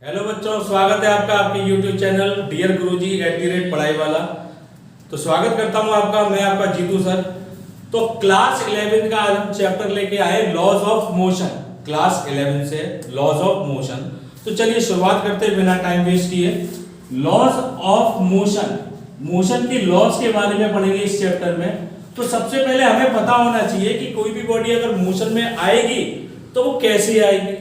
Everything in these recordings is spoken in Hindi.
हेलो बच्चों, स्वागत है आपका आपके YouTube चैनल डियर गुरुजी @पढ़ाई वाला। तो स्वागत करता हूं आपका, मैं आपका जीतू सर। तो क्लास 11 का आज हम चैप्टर लेके आए लॉज ऑफ मोशन। क्लास 11 से लॉज ऑफ मोशन। तो चलिए शुरुआत करते हैं बिना टाइम वेस्ट किए। लॉज ऑफ मोशन, मोशन की लॉज के बारे में पढ़ेंगे इस चैप्टर में। तो सबसे पहले हमें पता होना चाहिए कि कोई भी बॉडी अगर मोशन में आएगी तो वो कैसे आएगी,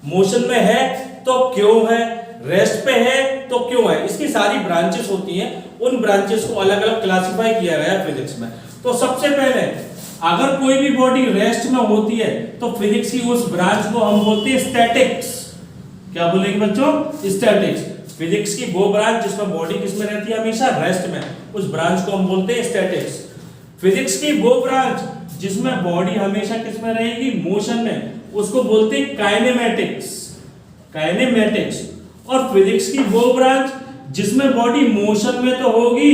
मोशन में है तो क्यों है, रेस्ट पे है तो क्यों है। इसकी सारी ब्रांचेस होती हैं, उन ब्रांचेस को अलग अलग क्लासिफाई किया गया है फिजिक्स में। तो सबसे पहले अगर कोई भी बॉडी रेस्ट में होती है तो फिजिक्स की उस ब्रांच को हम बोलते हैं स्टैटिक्स। क्या बोलेंगे बच्चों? स्टैटिक्स। फिजिक्स की वो ब्रांच जिसमें बॉडी किसमें रहती है, हमेशा रेस्ट में, उस ब्रांच को हम बोलते हैं स्टैटिक्स। फिजिक्स की वो ब्रांच जिसमें बॉडी हमेशा किसमें रहेगी, मोशन में, उसको बोलते हैं काइनेमेटिक्स। काइनेमेटिक्स। और फिजिक्स की वो ब्रांच जिसमें बॉडी मोशन में तो होगी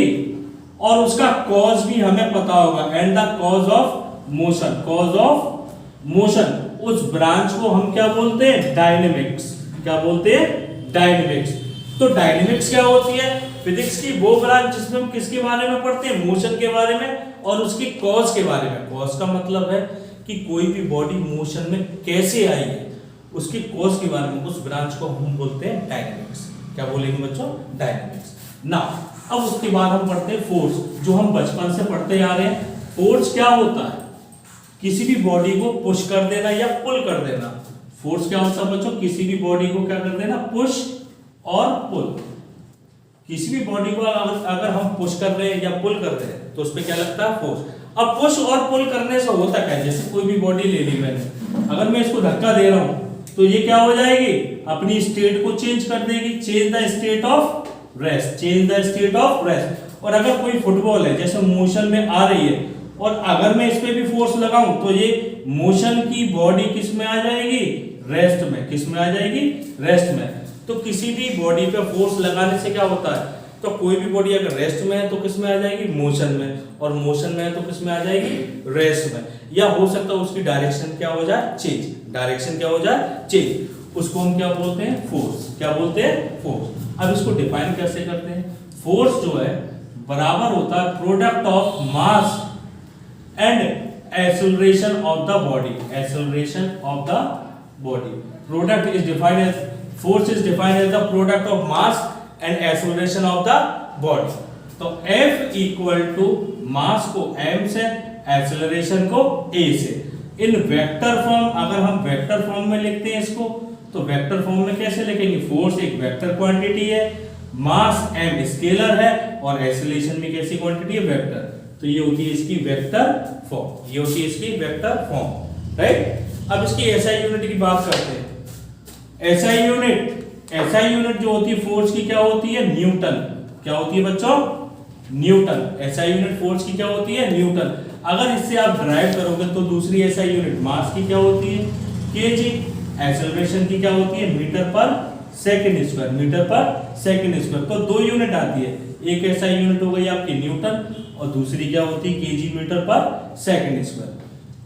और उसका कॉज भी हमें पता होगा, and the cause of motion, cause of motion, उस ब्रांच को हम क्या बोलते हैं, डायनेमिक्स। क्या बोलते हैं? डायनेमिक्स। तो डायनेमिक्स क्या होती है? फिजिक्स की वो ब्रांच जिसमें हम किसके बारे में पढ़ते हैं, मोशन के बारे में और उसकी कॉज के बारे में। कॉज का मतलब है कि कोई भी बॉडी मोशन में कैसे आई है, उसकी कॉज के बारे में, उस ब्रांच को हम बोलते हैं डायनेमिक्स। क्या बोलेंगे बच्चों? डायनेमिक्स। ना अब उसके बाद हम पढ़ते हैं फोर्स, जो हम बचपन से पढ़ते आ रहे हैं। फोर्स क्या होता है? किसी भी बॉडी को पुश कर देना या पुल कर देना। फोर्स क्या होता है बच्चों? किसी भी बॉडी को क्या कर देना, पुश और पुल। किसी भी बॉडी को अगर हम पुश कर रहे हैं या पुल कर रहे हैं तो उस पर क्या लगता है, फोर्स। अब पुश और पुल करने से होता क्या है, जैसे कोई भी बॉडी ले ली मैंने, अगर मैं इसको धक्का दे रहा हूं तो ये क्या हो जाएगी, अपनी स्टेट को चेंज कर देगी। Change the state of rest, change the state of rest. और अगर कोई फुटबॉल है जैसे मोशन में आ रही है और अगर मैं इस पे भी फोर्स लगाऊं तो ये मोशन की बॉडी किस में आ जाएगी, रेस्ट में। किस में आ जाएगी? रेस्ट में। तो किसी भी बॉडी पे फोर्स लगाने से क्या होता है, तो कोई भी बॉडी अगर रेस्ट में है तो किस में आ जाएगी, मोशन में, और मोशन में है तो किस में आ जाएगी, रेस्ट में। या हो सकता है उसकी डायरेक्शन क्या हो जाए, चेंज। डायरेक्शन क्या हो जाए, चेंज। उसको हम क्या बोलते हैं, फोर्स। क्या बोलते हैं? फोर्स। अब इसको डिफाइन कैसे करते हैं? फोर्स जो है बराबर होता है product of mass and acceleration of the body. Acceleration of the body. Product is defined as, force is defined as the product of mass and acceleration of the body. तो F इक्वल टू मास को m से, एक्सेलरेशन को a से। इन वेक्टर फॉर्म, अगर हम वेक्टर फॉर्म में लिखते हैं इसको तो वेक्टर फॉर्म में कैसे लिखेंगे? फोर्स एक वेक्टर क्वांटिटी है, मास m स्केलर है और एक्सेलरेशन भी कैसी क्वांटिटी है, वेक्टर। तो ये होती है इसकी वेक्टर फॉर्म, ये होती है इसकी वेक्टर फॉर्म, राइट। अब इसकी SI यूनिट की बात करते हैं। SI यूनिट जो होती है फोर्स की क्या होती है, न्यूटन। क्या होती है बच्चों? न्यूटन। SI यूनिट फोर्स की क्या होती है, न्यूटन। अगर इससे आप ड्राइव करोगे तो दूसरी SI यूनिट मास की क्या होती है, kg। एक्सेलरेशन की क्या होती है, metre per second square, metre per second square. तो दो यूनिट आती है, एक SI यूनिट हो गई आपकी न्यूटन और दूसरी क्या होती है, kg metre per second square.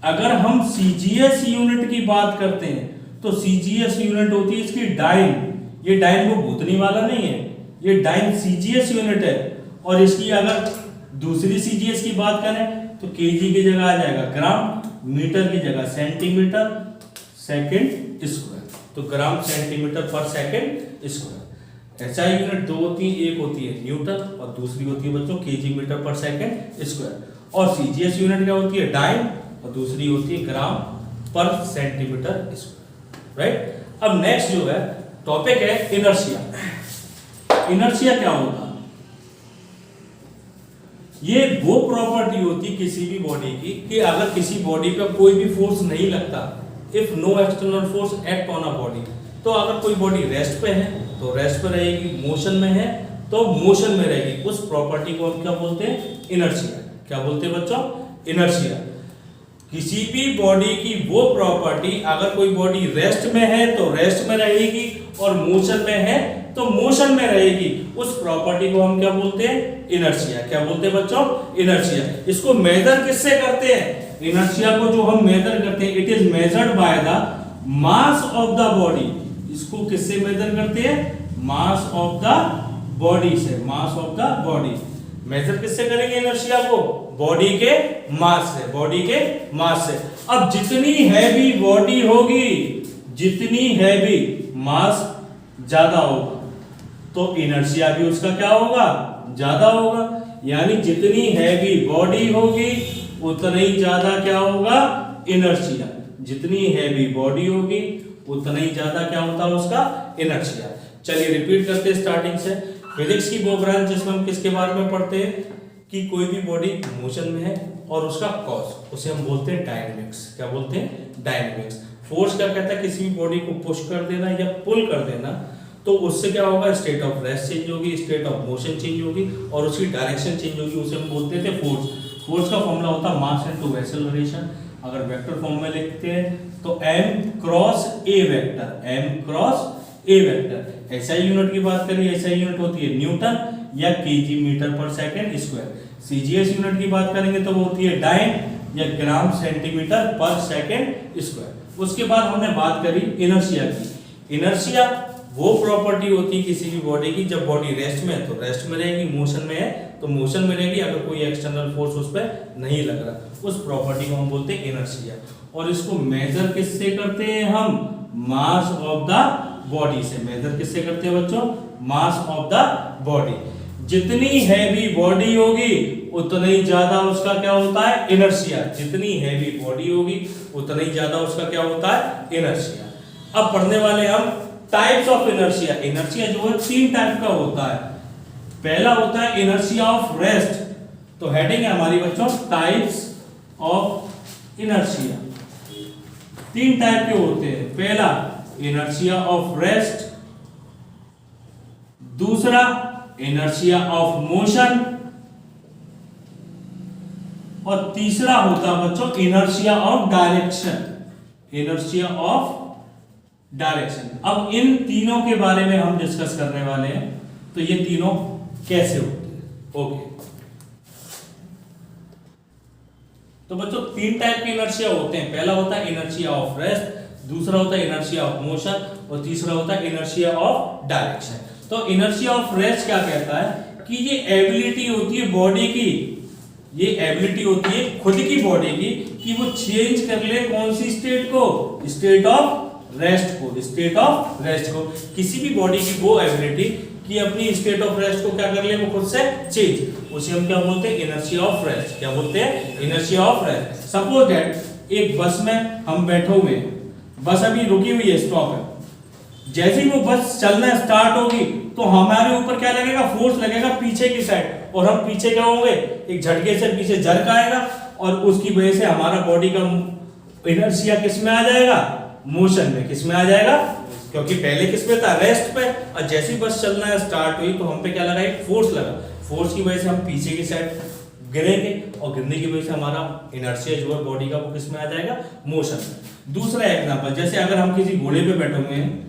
अगर हम CGS यूनिट की बात करते हैं तो CGS यूनिट होती है इसकी डाइन। ये डाइन वो भूतनी वाला नहीं है, ये डाइन CGS यूनिट है। और इसकी अगर दूसरी CGS की बात करें तो kg की जगह आ जाएगा ग्राम, मीटर की जगह सेंटीमीटर सेकंड स्क्वायर। तो ग्राम सेंटीमीटर पर सेकंड स्क्वायर। SI यूनिट दो होती है, एक होती है न्यूटन और दूसरी होती है बच्चों kg metre per second square. और CGS यूनिट क्या होती है, डाइन, और दूसरी होती है ग्राम पर सेंटीमीटर स्क्वायर, राइट। अब नेक्स्ट जो है टॉपिक है इनर्शिया। इनर्शिया क्या होता है? ये वो प्रॉपर्टी होती है किसी भी बॉडी की कि अगर किसी बॉडी पे कोई भी फोर्स नहीं लगता, if no external force act on a body, तो अगर कोई बॉडी रेस्ट पे है तो रेस्ट पे रहेगी, मोशन में है तो मोशन में रहेगी। उस प्रॉपर्टी को हम क्या बोलते हैं, इनर्शिया। क्या बोलते हैं बच्चों? इनर्शिया। किसी भी बॉडी की वो प्रॉपर्टी, अगर कोई बॉडी रेस्ट में है तो रेस्ट में रहेगी और मोशन में है तो मोशन में रहेगी, उस प्रॉपर्टी को हम क्या बोलते हैं, इनर्शिया। क्या बोलते हैं बच्चों? इनर्शिया। इसको मेजर किससे करते हैं? इनर्शिया को जो हम मेजर करते हैं, it is measured by the mass of the body. इसको किससे मेजर करते हैं? मास ऑफ द बॉडी से, mass of the body. Measure किससे करेंगे इनर्शिया को? बॉडी के मास से, बॉडी के मास से। अब जितनी हैवी बॉडी होगी, जितनी हैवी, मास ज्यादा होगा तो इनर्शिया भी उसका क्या होगा? ज्यादा होगा। यानी जितनी हैवी बॉडी होगी उतना ही ज्यादा क्या होगा? इनर्शिया। जितनी हैवी बॉडी होगी उतना ही ज्यादा क्या होता है उसका? इनर्शिया। चलिए रिपीट करते हैं स्टार्टिंग से। फिजिक्स की वो ब्रांच जिसमें हम किसके बारे में पढ़ते हैं कि कोई भी बॉडी मोशन में है और उसका कॉज, उसे हम बोलते हैं डायनेमिक्स। क्या बोलते हैं? डायनेमिक्स। फोर्स क्या कहता है? किसी भी बॉडी को पुश कर देना या पुल कर देना, तो उससे क्या होगा? स्टेट ऑफ रेस्ट चेंज होगी, स्टेट ऑफ मोशन चेंज होगी और उसकी डायरेक्शन चेंज होगी। उसे हम बोलते थे फोर्स। फोर्स का फॉर्मूला होता है मास इनटू एक्सेलरेशन। अगर वेक्टर फॉर्म में लिखते हैं तो m cross a vector, m cross a vector. SI unit की बात करें, एसआई यूनिट होती है न्यूटन या KG metre per second square. CGS unit की बात करेंगे तो वो होती है डाइन या ग्राम सेंटीमीटर पर सेकंड स्क्वायर। उसके बाद हमने बात करी इनर्शिया की। इनर्शिया वो प्रॉपर्टी होती है किसी भी बॉडी की, जब बॉडी रेस्ट में है तो रेस्ट में रहेगी, मोशन में है तो मोशन में रहेगी, अगर कोई एक्सटर्नल फोर्स उस पर नहीं लग रहा, उस प्रॉपर्टी को हम बोलते हैं इनर्शिया। और इसको मेजर किससे करते हैं हम? मास ऑफ द बॉडी से। मेजर किससे करते हैं बच्चों? मास ऑफ द बॉडी। जितनी हैवी बॉडी होगी उतना ही ज्यादा उसका क्या होता है? इनर्शिया। जितनी हैवी बॉडी होगी उतना ही ज्यादा उसका क्या होता है? इनर्शिया। अब पढ़ने वाले हम टाइप्स ऑफ इनर्शिया। इनर्शिया जो है 3 टाइप का होता है। पहला होता है इनर्शिया ऑफ रेस्ट। तो हेडिंग है हमारी बच्चों टाइप्स ऑफ इनर्शिया। 3 टाइप के होते हैं। पहला इनर्शिया ऑफ रेस्ट, दूसरा इनर्शिया ऑफ मोशन और तीसरा होता है बच्चों inertia of direction. Inertia of direction. अब इन तीनों के बारे में हम डिस्कस करने वाले हैं। तो ये तीनों कैसे होते हैं? ओके, तो बच्चों 3 टाइप के इनर्शिया होते हैं। पहला होता है इनर्शिया ऑफ रेस्ट, दूसरा होता है इनर्शिया ऑफ मोशन और तीसरा होता है इनर्शिया ऑफ डायरेक्शन। तो इनर्शिया ऑफ रेस्ट क्या कहता है कि ये एबिलिटी होती है बॉडी की, ये एबिलिटी होती है खुद की बॉडी की कि वो चेंज कर ले कौन सी स्टेट को? स्टेट ऑफ रेस्ट को, स्टेट ऑफ रेस्ट को। किसी भी बॉडी की वो एबिलिटी कि अपनी स्टेट ऑफ रेस्ट को क्या कर ले? वो खुद से चेंज। उसे हम क्या बोलते हैं? Inertia of rest. क्या बोलते हैं? Inertia of rest. Suppose that एक बस में हम बैठे हुए हैं, बस अभी रुकी हुई है, स्टॉप है। जैसे ही वो बस चलना स्टार्ट होगी तो हमारे ऊपर क्या लगेगा? फोर्स लगेगा पीछे की साइड, और हम पीछे क्या होंगे? एक झटके से पीछे झटका आएगा और उसकी वजह से हमारा बॉडी का इनर्शिया किस में आ जाएगा? मोशन में। किस में आ जाएगा? क्योंकि पहले किस में था? रेस्ट पे। और जैसे ही बस चलना स्टार्ट हुई तो हम पे क्या लगा? एक फोर्स लगा। फोर्स की वजह से हम पीछे की साइड गिरेंगे और गिरने की वजह से हमारा इनर्शिया जो है बॉडी का वो किस में आ जाएगा? मोशन में। दूसरा एग्जांपल, जैसे अगर हम किसी घोड़े पे बैठे हुए हैं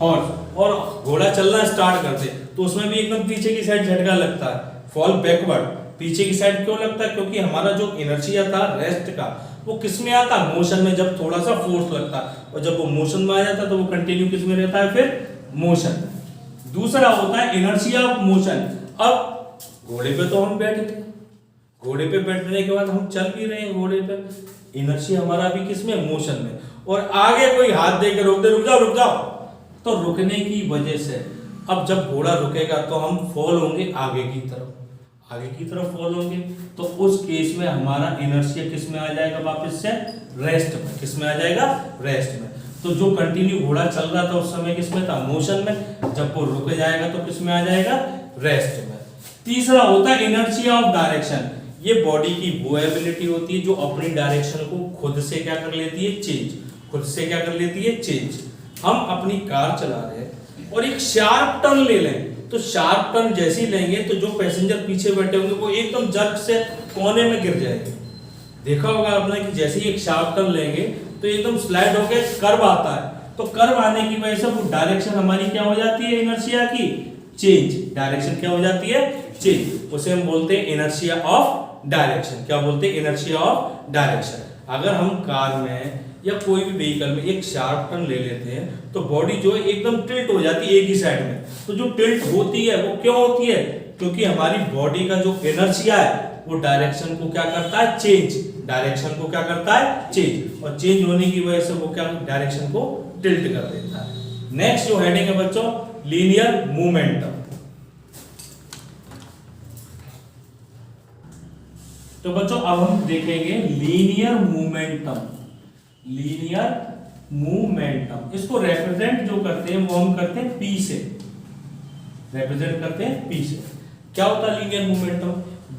हॉर्स, और घोड़ा चलना स्टार्ट करते तो उसमें भी एकदम पीछे की साइड झटका लगता है, फॉल बैकवर्ड। पीछे की साइड क्यों लगता है? क्योंकि हमारा जो इनर्शिया था रेस्ट का वो किस में आता? मोशन में। जब थोड़ा सा फोर्स लगता और जब वो मोशन में आ जाता तो वो कंटिन्यू किस में रहता है? फिर मोशन। दूसरा होता है इनर्शिया ऑफ मोशन। अब घोड़े पे तो हम बैठे थे, घोड़े पे बैठने के बाद हम चल भी रहे हैं घोड़े पे, इनर्शिया हमारा भी किस में? मोशन में। और आगे कोई हाथ देकर रोक दे, रुक जाओ रुक जाओ, तो रुकने की वजह से अब जब घोड़ा रुकेगा तो हम फॉल होंगे आगे की तरफ, आगे की तरफ फॉल होंगे। तो उस केस में हमारा इनर्शिया किस में आ जाएगा? वापस से रेस्ट में। किस में आ जाएगा? रेस्ट में। तो जो कंटिन्यू घोड़ा चल रहा था उस समय किस में था? मोशन में। जब वो रुक जाएगा तो किस में आ जाएगा? रेस्ट में। तीसरा होता है इनर्शिया ऑफ डायरेक्शन। ये बॉडी की वो एबिलिटी होती है जो अपनी डायरेक्शन को खुद से क्या कर लेती है? चेंज। खुद से क्या कर लेती है? चेंज। हम अपनी कार चला रहे हैं और एक शार्प टर्न ले लें, तो शार्प टर्न जैसे ही लेंगे तो जो पैसेंजर पीछे बैठे होंगे वो एकदम जर्क से कोने में गिर जाएंगे। देखा होगा आपने कि जैसे ही एक शार्प टर्न लेंगे तो एकदम स्लाइड होके कर्व आता है, तो कर्व आने की वजह से वो डायरेक्शन हमारी क्या हो जाती है? इनर्शिया की चेंज। डायरेक्शन क्या हो जाती है? चेंज। उसे हम बोलते हैं इनर्शिया ऑफ डायरेक्शन। क्या बोलते हैं? Inertia of direction. अगर हम कार में या कोई भी व्हीकल में एक शार्प टर्न ले लेते हैं तो बॉडी जो है एकदम टिल्ट हो जाती है एक ही साइड में। तो जो टिल्ट होती है वो क्यों होती है? क्योंकि हमारी बॉडी का जो इनर्शिया है वो डायरेक्शन को क्या करता है? चेंज। डायरेक्शन को क्या करता है? चेंज। और चेंज होने की वजह से वो क्या डायरेक्शन को टिल्ट कर देता है। नेक्स्ट जो हेडिंग है बच्चों, लीनियर मोमेंटम। तो बच्चों अब हम देखेंगे लीनियर मोमेंटम। लीनियर मोमेंटम इसको रिप्रेजेंट जो करते हैं वो हम करते हैं P से, रिप्रेजेंट करते हैं P से। क्या होता है लीनियर मोमेंटम?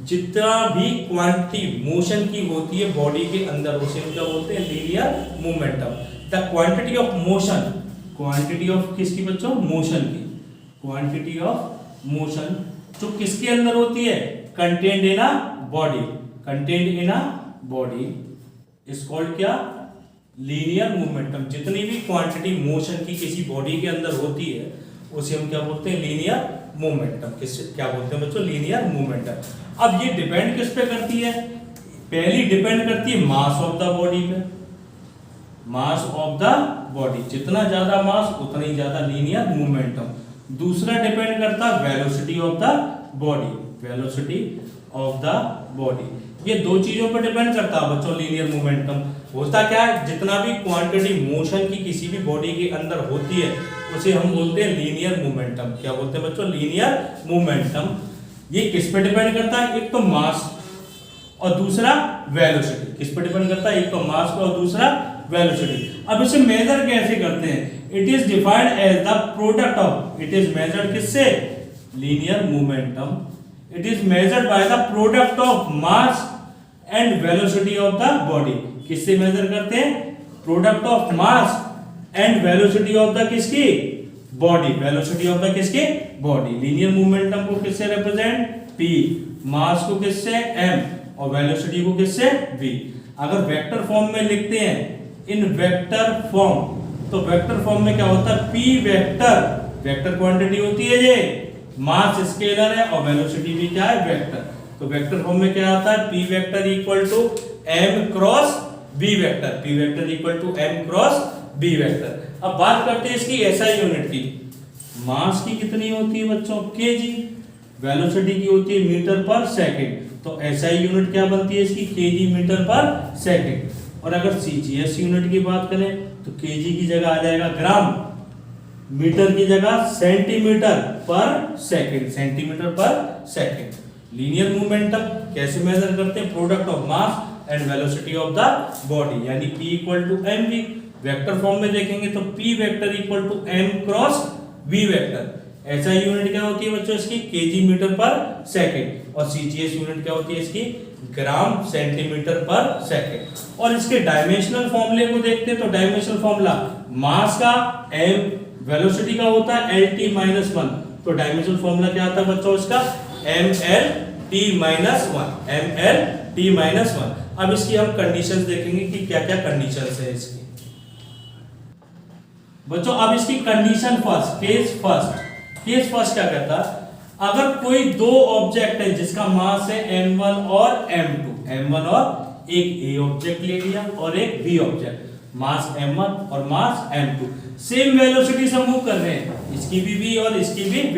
जितना भी क्वांटिटी मोशन की होती है बॉडी के अंदर उसे हम क्या बोलते हैं? Linear momentum. The quantity of motion, quantity of किसकी बच्चों? मोशन की। क्वांटिटी ऑफ मोशन जो किसके अंदर होती है? Contained in a body, contained in a body is called क्या? Linear momentum. जितनी भी क्वांटिटी मोशन की किसी बॉडी के अंदर होती है उसे हम क्या बोलते हैं? Linear momentum. किससे क्या बोलते हैं बच्चों? Linear momentum. अब ये डिपेंड किस पे करती है? पहली डिपेंड करती है मास ऑफ द बॉडी पे, मास ऑफ द बॉडी। जितना ज्यादा मास उतना ही ज्यादा लीनियर मोमेंटम। दूसरा डिपेंड करता है velocity of the body, velocity of the body. ये दो चीजों पर डिपेंड करता है बच्चों लीनियर मोमेंटम। होता क्या है? जितना भी क्वांटिटी मोशन की किसी भी बॉडी के अंदर होती है उसे हम बोलते हैं लीनियर मोमेंटम। क्या बोलते हैं बच्चों? Linear momentum. ये किस पे डिपेंड करता है? एक तो मास और दूसरा वेलोसिटी। किस पे डिपेंड करता है? एक तो मास पे और दूसरा वेलोसिटी। अब इसे मेजर कैसे करते हैं? It is defined as the product of, it is measured किससे? Linear momentum. It is measured by the product of mass and velocity of the body. किससे मेजर करते हैं? Product of mass and velocity of the किसकी? बॉडी। वेलोसिटी ऑफ द किसके? बॉडी। लीनियर मोमेंटम को किससे रिप्रेजेंट? P। मास को किससे? M। और वेलोसिटी को किससे? V। अगर वेक्टर फॉर्म में लिखते हैं, इन वेक्टर फॉर्म, तो वेक्टर फॉर्म में क्या होता है? P वेक्टर, वेक्टर क्वांटिटी होती है ये, मास स्केलर है और वेलोसिटी भी क्या है? वेक्टर। तो वेक्टर फॉर्म में क्या आता है? P vector equal to M cross B vector. P vector equal to M cross B vector. अब बात करते हैं इसकी SI यूनिट की। मास की कितनी होती है बच्चों? kg। वेलोसिटी की होती है मीटर पर सेकंड। तो SI यूनिट क्या बनती है इसकी? kg metre per second. और अगर CGS यूनिट की बात करें तो kg की जगह आ जाएगा ग्राम, मीटर की जगह सेंटीमीटर पर सेकंड, सेंटीमीटर पर सेकंड। लीनियर मोमेंटम कैसे मेजर करते हैं? Product of mass and velocity of the body, यानी P equal to mv। Vector form में देखेंगे तो P vector equal to M cross V vector. SI unit क्या होती है बच्चों इसकी? kg metre per second. और CGS यूनिट क्या होती है इसकी? ग्राम सेंटीमीटर पर सेकंड। और इसके डायमेंशनल फॉर्मूले को देखते हैं तो डायमेंशनल फॉर्मूला मास का M, वेलोसिटी का होता है LT-1। तो डायमेंशनल फॉर्मूला क्या आता है बच्चों इसका? MLT-1, MLT-1। अब इसकी हम कंडीशंस देखेंगे कि क्या क्या कंडीशंस है इसकी बच्चों। अब इसकी कंडीशन फर्स्ट, केस फर्स्ट क्या कहता है? अगर कोई दो ऑब्जेक्ट है जिसका मास है m1 और m2, m1 और एक A ऑब्जेक्ट ले लिया और एक B ऑब्जेक्ट, मास m1 और मास m2, सेम वेलोसिटी से मूव कर रहे हैं, इसकी भी V और इसकी भी V,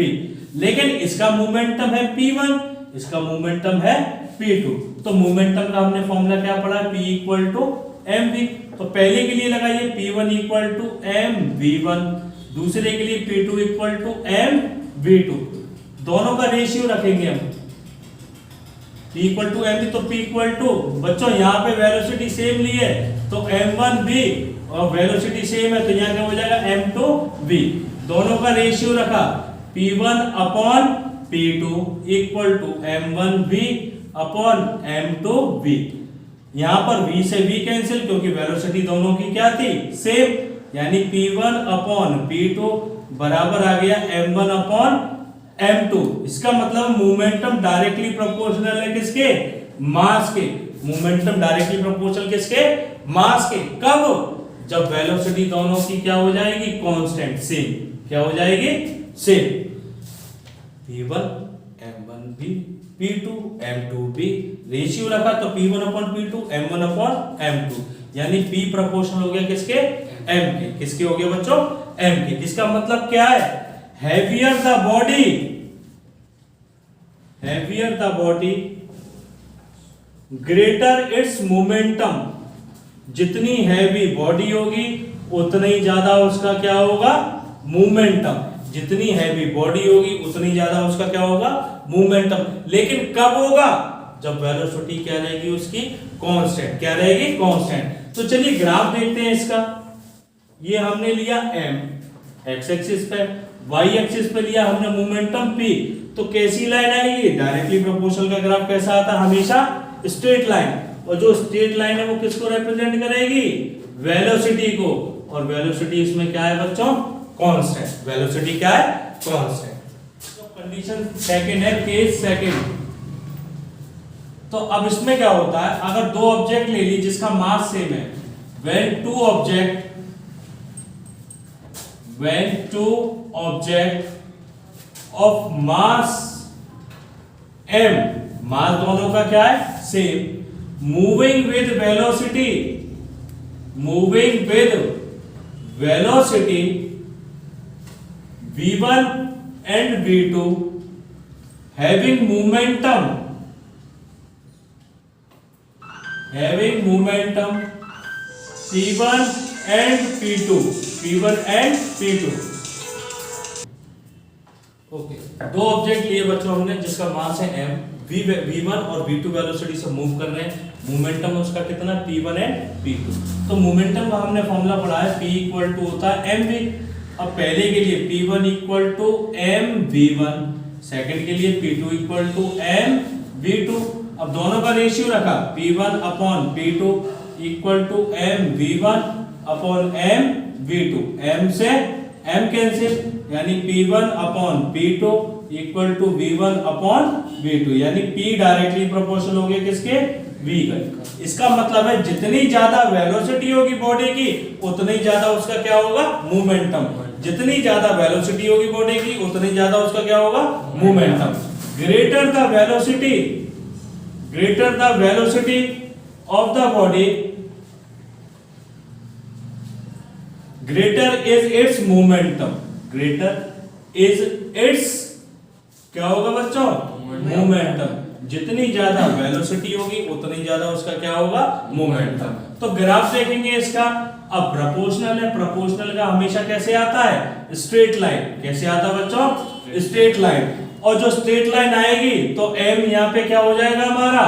लेकिन इसका मोमेंटम है P1, इसका मोमेंटम है P2। तो मोमेंटम का हमने फॉर्मूला क्या पढ़ा? P equal to mv। तो पहले के लिए लगाइए P1 इक्वल टू mv1, दूसरे के लिए P2 इक्वल टू mv2। दोनों का रेशियो रखेंगे हम, P इक्वल टू mv। तो P इक्वल टू, बच्चों यहाँ पे वेलोसिटी सेम ली है तो m1v, और वेलोसिटी सेम है तो यहाँ क्या हो जाएगा? m2v। दोनों का रेशियो रखा, P1 upon P2 equal to m1v upon m2v। यहां पर v से v कैंसिल क्योंकि वेलोसिटी दोनों की क्या थी? सेम, यानी P1 अपॉन P2 बराबर आ गया m1 अपॉन m2। इसका मतलब मोमेंटम डायरेक्टली प्रोपोर्शनल है किसके? मास के। मोमेंटम डायरेक्टली प्रोपोर्शनल किसके? मास के। कब? जब वेलोसिटी दोनों की क्या हो जाएगी? Constant, same. क्या हो जाएगी? Same. P1 m1v, P2 m2v, ratio रखा तो P1 upon P2 m1 upon m2। यानी P प्रोपोर्शनल हो गया किसके, M के। किसके हो गया बच्चों, M के। इसका मतलब क्या है, heavier the body greater it's momentum. जितनी हैवी बॉडी होगी उतना ही ज्यादा उसका क्या होगा, मोमेंटम। जितनी हैवी बॉडी होगी उतनी ज्यादा उसका क्या होगा, मोमेंटम। लेकिन कब होगा, जब वेलोसिटी क्या रहेगी उसकी, कांस्टेंट। क्या रहेगी, कांस्टेंट। तो चलिए ग्राफ देखते हैं इसका। ये हमने लिया m x एक्सिस पे, y एक्सिस पे लिया हमने मोमेंटम p। तो कैसी लाइन आएगी, डायरेक्टली प्रोपोर्शनल का ग्राफ कैसा आता है, हमेशा स्ट्रेट लाइन। और जो स्ट्रेट लाइन है वो किसको रिप्रेजेंट करेगी, वेलोसिटी को। और वेलोसिटी इसमें क्या है बच्चों, कांस्टेंट। वेलोसिटी क्या है, कांस्टेंट। तो कंडीशन सेकंड है, केस सेकंड। तो अब इसमें क्या होता है, अगर दो ऑब्जेक्ट ले ली जिसका मास सेम है, when two object of mass m, मास दोनों का क्या है, same, moving with velocity v1 and v2 having momentum p1 and p2। Okay, दो ऑब्जेक्ट लिए बच्चों हमने जिसका मास है m, v1 और v2 वेलोसिटी से मूव कर रहे हैं। मोमेंटम उसका कितना, p1 and p2। तो मोमेंटम का हमने फॉर्मूला पढ़ा है, p इक्वल टू होता है mv। अब पहले के लिए p1 equal to mv1, second के लिए p2 इक्वल टू mv2। अब दोनों का रेशियो रखा, p1 upon p2 equal to mv1 upon mv2। m से m कैंसिल, यानी p1 upon p2 equal to v1 upon v2, यानी p डायरेक्टली प्रोपोर्शनल हो गया किसके, v का। इसका मतलब है जितनी ज्यादा वेलोसिटी होगी बॉडी की उतनी ज्यादा उसका क्या होगा, मोमेंटम। जितनी ज्यादा वेलोसिटी होगी बॉडी की उतनी ज्यादा उसका क्या होगा, momentum. Greater the velocity of the body, greater is it's momentum. Greater is it's क्या होगा बच्चों, मोमेंटम। जितनी ज्यादा वेलोसिटी होगी उतनी ज्यादा उसका क्या होगा, मोमेंटम। तो ग्राफ देखेंगे इसका। अब प्रोपोर्शनल है, प्रोपोर्शनल का हमेशा कैसे आता है, स्ट्रेट लाइन। कैसे आता है बच्चों, स्ट्रेट लाइन। और जो स्ट्रेट लाइन आएगी तो m यहाँ पे क्या हो जाएगा हमारा,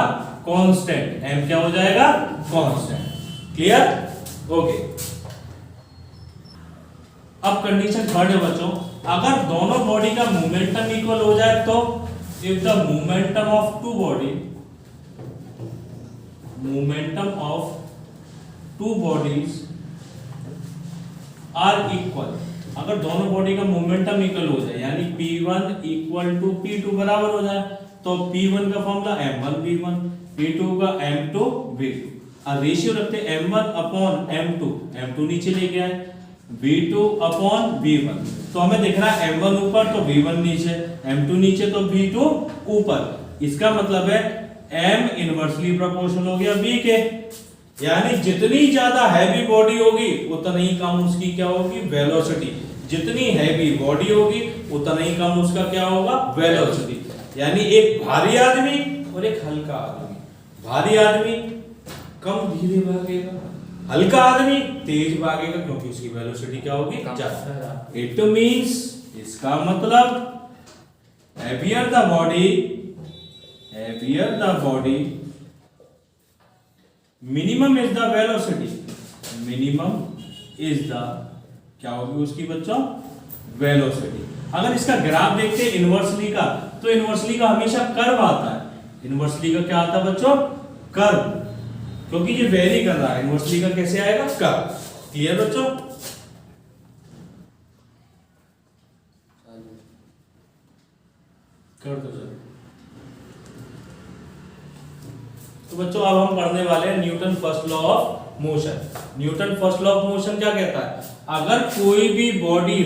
कांस्टेंट। m क्या हो जाएगा, कांस्टेंट। Clear, okay. अब कंडीशन थर्ड है बच्चों, अगर दोनों बॉडी का मोमेंटम इक्वल हो जाए तो if the momentum of two bodies are equal. अगर दोनों बॉडी का मोमेंटम इक्वल हो जाए, यानी p1 इक्वल टू p2 बराबर हो जाए, तो p1 का फॉर्मूला m1 v1, p2 का m2 v2। अब रेशियो रखते m1 अपॉन m2 नीचे लेके आए, v2 अपॉन v1। तो हमें दिख रहा है m1 ऊपर तो v1 नीचे, m2 नीचे तो v2 ऊपर। इसका मतलब है m इनवर्सली प्रोपोर्शनल हो गया v के, यानी जितनी ज्यादा हैवी बॉडी होगी उतना ही कम उसकी क्या होगी, वेलोसिटी। जितनी हैवी बॉडी होगी उतना ही कम उसका क्या होगा, वेलोसिटी। यानी एक भारी आदमी और एक हल्का आदमी, भारी आदमी कम धीरे भागेगा, हल्का आदमी तेज भागेगा, क्योंकि उसकी वेलोसिटी क्या होगी, ज्यादा। इट मींस, इसका मतलब heavier the body minimum is the velocity, minimum is the क्या होगी उसकी बच्चों, वेलोसिटी। अगर इसका ग्राफ देखते हैं इनवर्सली का, तो इनवर्सली का हमेशा कर्व आता है। इनवर्सली का क्या आता है बच्चों, कर्व, क्योंकि ये वेरी कर रहा है। इनवर्सली का कैसे आएगा, कर्व। क्लियर बच्चों, कर दो सर। तो बच्चों अब हम पढ़ने वाले हैं Newton first law of motion. Newton first law of motion क्या कहता है, अगर कोई भी बॉडी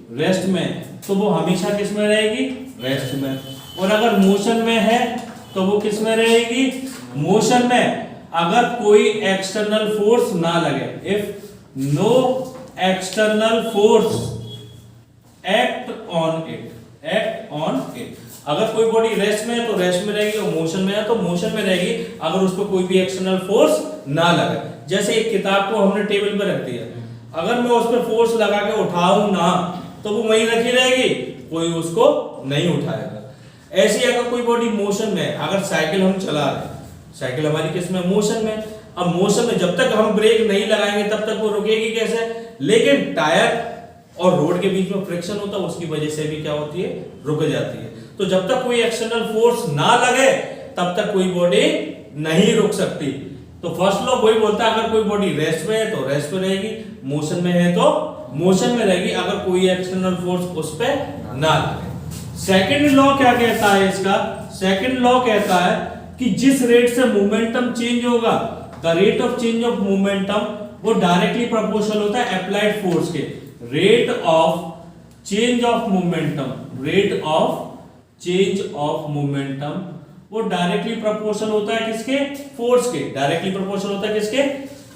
रेस्ट में तो वो हमेशा किस में रहेगी, रेस्ट में। और अगर मोशन में है तो वो किस में रहेगी, मोशन में। अगर कोई एक्सटर्नल फोर्स ना लगे, if no external force act on it, अगर कोई बॉडी रेस्ट में है तो रेस्ट में रहेगी, और मोशन में है तो मोशन में रहेगी, अगर उस पर कोई भी एक्सटर्नल फोर्स ना लगे। जैसे एक किताब को हमने टेबल पर रख दिया, अगर मैं उस पर फोर्स लगा के उठाऊं ना तो वो वहीं रखी रहेगी, कोई उसको नहीं उठाएगा। ऐसे ही अगर कोई बॉडी मोशन में, अगर साइकिल हम चला रहे हैं, साइकिल हमारी किस में, मोशन में, अब मोशन में जब तक हम ब्रेक नहीं लगाएंगे तब तक वो रुकेगी कैसे, लेकिन टायर और रोड के बीच में फ्रिक्शन होता है, उसकी वजह से भी क्या होती है, रुक जाती है। तो जब तक कोई एक्सटर्नल फोर्स ना लगे तब तक कोई बॉडी नहीं रुक सकती। तो फर्स्ट लॉ वही बोलता है, अगर कोई बॉडी रेस्ट में है तो रेस्ट में रहेगी, मोशन में है तो मोशन में रहेगी, अगर कोई एक्सटर्नल फोर्स उस पे ना लगे। सेकंड लॉ क्या कहता है इसका, सेकंड लॉ कहता है कि जिस रेट से मोमेंटम चेंज होगा, the rate of change of momentum, वो डायरेक्टली प्रोपोर्शनल होता है अप्लाइड फोर्स के। Rate of change of momentum, rate of change of momentum वो डायरेक्टली प्रोपोर्शनल होता है किसके, फोर्स के, डायरेक्टली प्रोपोर्शनल होता है किसके,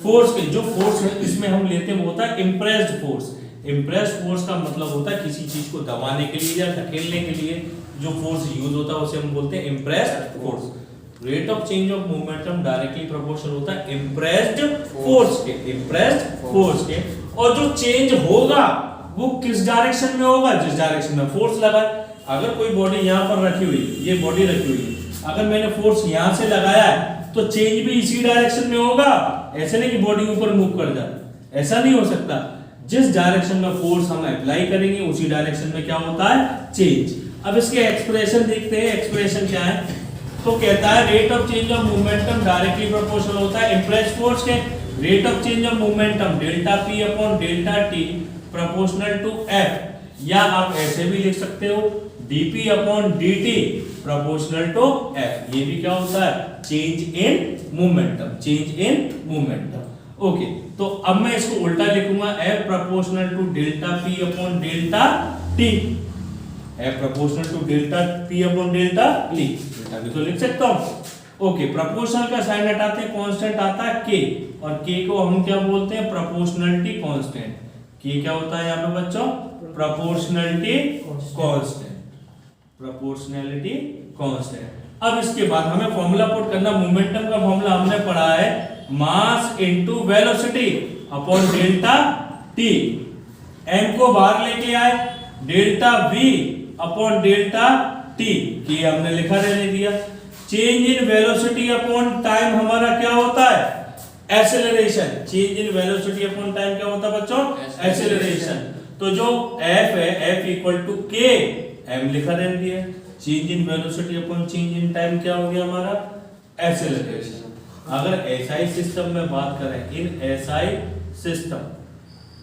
फोर्स के। जो फोर्स इसमें हम लेते हैं वो होता है इम्प्रेस्ड फोर्स। इम्प्रेस्ड फोर्स का मतलब होता है किसी चीज को दबाने के लिए या धकेलने के लिए जो फोर्स यूज होता है उसे हम बोलते हैं impressed force. Rate of change of momentum directly proportional होता है इम्प्रेस्ड फोर्स के, इम्प्रेस्ड फोर्स के। और जो चेंज होगा वो किस डायरेक्शन में होगा, जिस डायरेक्शन में फोर्स लगा। अगर कोई बॉडी यहाँ पर रखी हुई, ये बॉडी रखी हुई है, अगर मैंने फोर्स यहाँ से लगाया है तो चेंज भी इसी डायरेक्शन में होगा। ऐसे नहीं कि बॉडी ऊपर मूव कर जाए, ऐसा नहीं हो सकता। जिस डायरेक्शन में फोर्स हम अप्लाई करेंगे उसी डायरेक्शन में क्या होता है, चेंज। अब इसके एक्सप्रेशन देखते हैं, एक्सप्रेशन क्या है। तो कहता है rate of change of momentum directly proportional होता है इम्प्रेस्ड फोर्स के। Rate of change of momentum delta P upon delta T proportional to F, या आप ऐसे भी लिख सकते हो dp upon dt proportional to f। ये भी क्या होता है, change in momentum, change in momentum. Okay, तो अब मैं इसको उल्टा लिखूंगा, f proportional to delta p upon delta t, f proportional to delta p upon delta t, delta भी तो लिख सकता हूं। ओके, प्रोपोर्शनल का साइन हटाते हैं, कांस्टेंट आता है k, और k को हम क्या बोलते हैं, प्रोपोर्शनलिटी कांस्टेंट। k क्या होता है यहाँ पे बच्चों, प्रोपोर्शनलिटी कांस्टेंट, प्रोपोर्शनलिटी कांस्टेंट। अब इसके बाद हमें फॉर्मूला पुट करना, मोमेंटम का फॉर्मूला हमने पढ़ा है mass into velocity upon delta T. m को बाहर लेके आए, delta v upon delta T, की हमने लिखा रहने दिया। Change in velocity upon time हमारा क्या होता है, acceleration. Change in velocity upon time क्या होता है बच्चों, एक्सेलरेशन। तो जो f है, f equal to k, m लिखा रहने दिया। Change in velocity upon change in time क्या हो गया हमारा, एक्सेलरेशन। अगर एसआई सिस्टम में बात करें, इन एसआई सिस्टम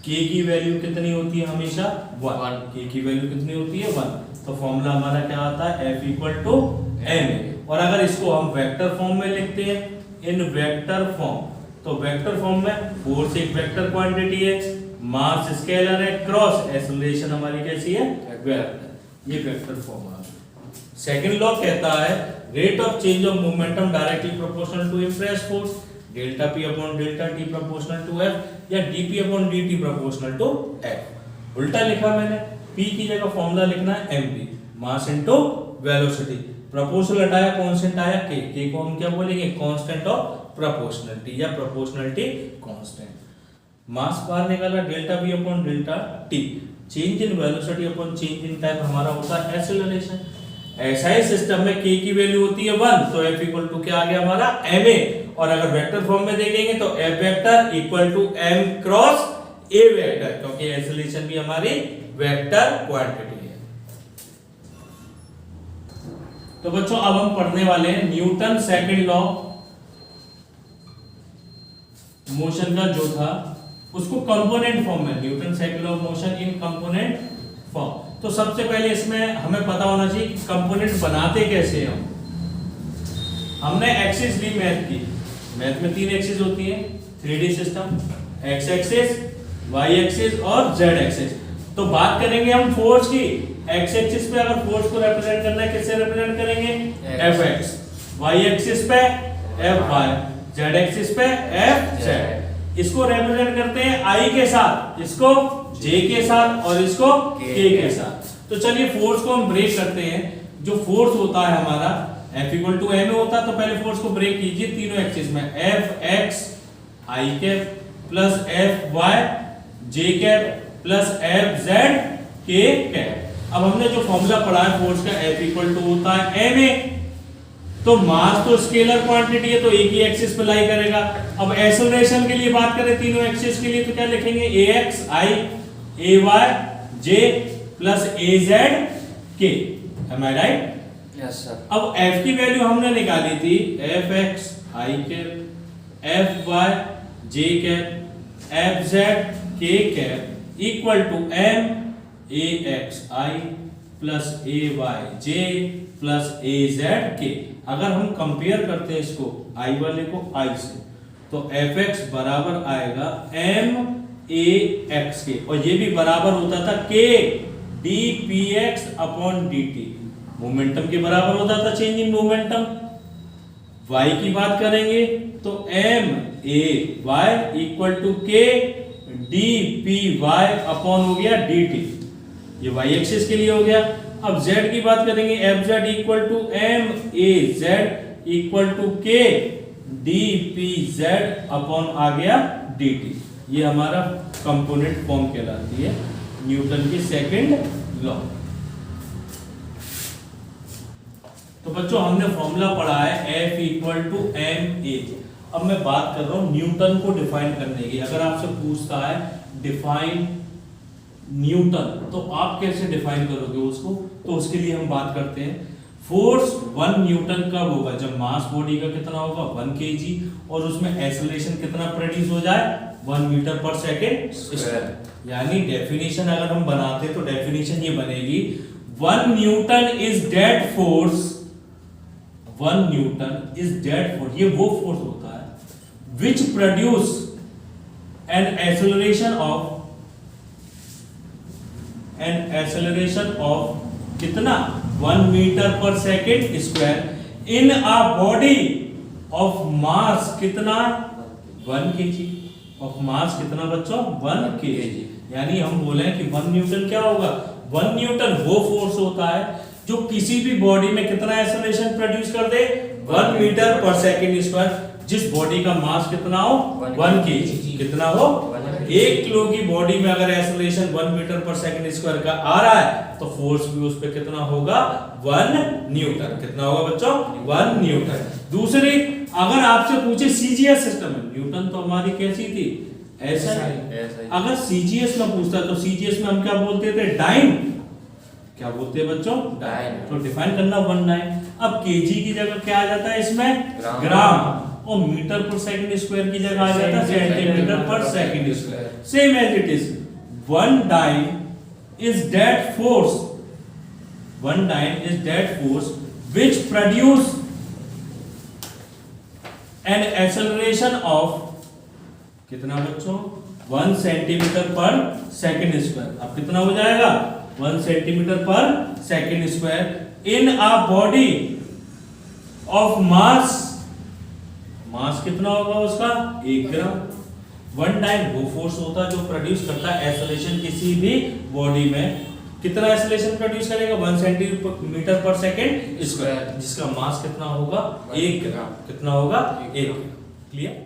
k की वैल्यू कितनी होती है, हमेशा 1। k की वैल्यू कितनी होती है, 1। तो फॉर्मूला हमारा क्या आता है, f इक्वल टू m। और अगर इसको हम वेक्टर फॉर्म में लिखते हैं, इन वेक्टर फॉर्म, तो वेक्टर फॉर्म में फोर्स एक वेक्टर क्वांटिटी है, मास स्केलर है, क्रॉस एक्सेलरेशन हमारी कैसी है, वेक्टर। ये वेक्टर फॉर्म है। सेकंड लॉ कहता है rate of change of momentum directly proportional to impressed force, delta p upon delta t proportional to f, या dp upon dt proportional to f। उल्टा लिखा मैंने, p की जगह फॉर्मूला लिखना है mv, mass into velocity. Proportional हटाया, कांस्टेंट आया k, k को हम क्या बोलेंगे, कांस्टेंट ऑफ प्रोपोर्शनलिटी या प्रोपोर्शनलिटी कांस्टेंट। मास बाहर निकाला, delta v upon delta t। Change in velocity upon change in time हमारा होता है एक्सेलरेशन। एसआई सिस्टम में k की वैल्यू होती है 1, तो f इक्वल टू क्या आ गया हमारा, ma। और अगर वेक्टर फॉर्म में देखेंगे तो f vector equal to m cross a vector, क्योंकि एक्सेलरेशन भी हमारी वेक्टर क्वांटिटी है। तो बच्चों अब हम पढ़ने वाले हैं न्यूटन सेकंड लॉ। मोशन का जो था उसको कंपोनेंट फॉर्म में, Newton second law of motion in component form. तो सबसे पहले इसमें हमें पता होना चाहिए कि कंपोनेंट बनाते कैसे हैं हम। हमने एक्सिस ली मैथ की, मैथ में 3 एक्सिस होती है, 3D system, X axis, Y axis और जेड एक्सिस। तो बात करेंगे हम फोर्स की, एक्स एक्सिस पे अगर फोर्स को रिप्रेजेंट करना है किससे रिप्रेजेंट करेंगे, एफ एक्स। वाई एक्सिस पे एफ वाई, जेड एक्सिस पे एफ जेड। इसको रिप्रेजेंट करते हैं आई के साथ, इसको जे के साथ और इसको के के साथ। तो चलिए फोर्स को हम ब्रेक करते हैं। जो फोर्स होता है हमारा F इक्वल टू एम होता है, तो पहले फोर्स को ब्रेक कीजिए तीनों एक्सिस में, F X I cap plus F Y J cap plus F Z K cap. अब हमने जो फॉर्मूला पढ़ा है फोर्स का, F इक्वल टू होता है एम ए, तो मास तो स्केलर क्वांटिटी है तो एक ही एक्सिस पे लाई करेगा। अब एक्सेलरेशन के लिए बात करें तीनों एक्सिस के लिए, तो क्या लिखेंगे, A X I A Y J plus A Z K. M I right? Yes sir. अब f की वैल्यू हमने निकाली थी, F X I cap F Y J cap F Z K cap equal to M A X I plus A Y J plus A Z K. अगर हम कंपेयर करते हैं इसको आई वाले को आई से, तो एफ एक्स बराबर आएगा एम ए एक्स के, और ये भी बराबर होता था के D P x upon D T, momentum के बराबर होता था, चेंज इन मोमेंटम। y की बात करेंगे तो M A Y equal to K D P Y upon हो गया डी टी, ये y एक्सिस के लिए हो गया। अब z की बात करेंगे, F Z equal to M A Z equal to K D P Z upon आ गया डी टी। ये हमारा कंपोनेंट फॉर्म कहलाती है न्यूटन की सेकंड लॉ। तो बच्चों हमने फॉर्मूला पढ़ा है F equal to M A. अब मैं बात कर रहा हूं न्यूटन को डिफाइन करने की। अगर आपसे पूछता है डिफाइन न्यूटन, तो आप कैसे डिफाइन करोगे उसको, तो उसके लिए हम बात करते हैं फोर्स 1 न्यूटन कब होगा, जब मास बॉडी का कितना होगा 1 kg और उसमें एक्सेलरेशन कितना प्रोड्यूस हो जाए 1 मीटर पर सेकेंड स्क्वायर। यानी डेफिनेशन अगर हम बनाते तो डेफिनेशन ये बनेगी 1 Newton is that force, 1 Newton is that force, ये वो फोर्स होता है which produce an acceleration of कितना 1 मीटर पर second square in a body of मास कितना 1 kg, ऑफ मास कितना बच्चों 1 kg। यानी हम बोले कि 1 न्यूटन क्या होगा, 1 न्यूटन वो फोर्स होता है जो किसी भी बॉडी में कितना एक्सेलरेशन प्रोड्यूस कर दे 1 मीटर पर सेकेंड स्क्वायर, जिस बॉडी का मास कितना हो 1 kg, कितना हो 1 किलो की बॉडी में अगर एक्सेलरेशन 1 मीटर पर सेकेंड स्क्वायर का आ रहा है तो फोर्स भी उस पे कितना होगा 1 न्यूटन। कितना होगा बच्चों 1 न्यूटन। दूसरी, अगर आपसे पूछे सीजीएस सिस्टम में, न्यूटन तो हमारी कैसी थी ऐसा ही, अगर सीजीएस में पूछता तो सीजीएस में हम क्या बोलते थे डाइन, क्या बोलते हैं बच्चों डाइन, तो डिफाइन करना 1 डाइन। अब केजी की जगह क्या आ जाता है इसमें ग्राम, और मीटर पर सेकंड स्क्वायर की जगह आ जाता है सेंटीमीटर पर second square. Same as it is 1 dyne is that force, 1 dyne is that force which produce an acceleration of कितना बच्चों 1 सेंटीमीटर पर सेकंड स्क्वायर। अब कितना हो जाएगा 1 सेंटीमीटर पर second square in a body of mass, mass कितना होगा उसका 1 ग्राम। 1 डाइन वो फोर्स होता है जो प्रोड्यूस करता है एक्सेलरेशन किसी भी बॉडी में, कितना एक्सेलरेशन प्रोड्यूस करेगा 1 सेंटीमीटर पर सेकंड स्क्वायर, जिसका मास कितना होगा 1 ग्राम, कितना होगा 1 ग्राम। क्लियर?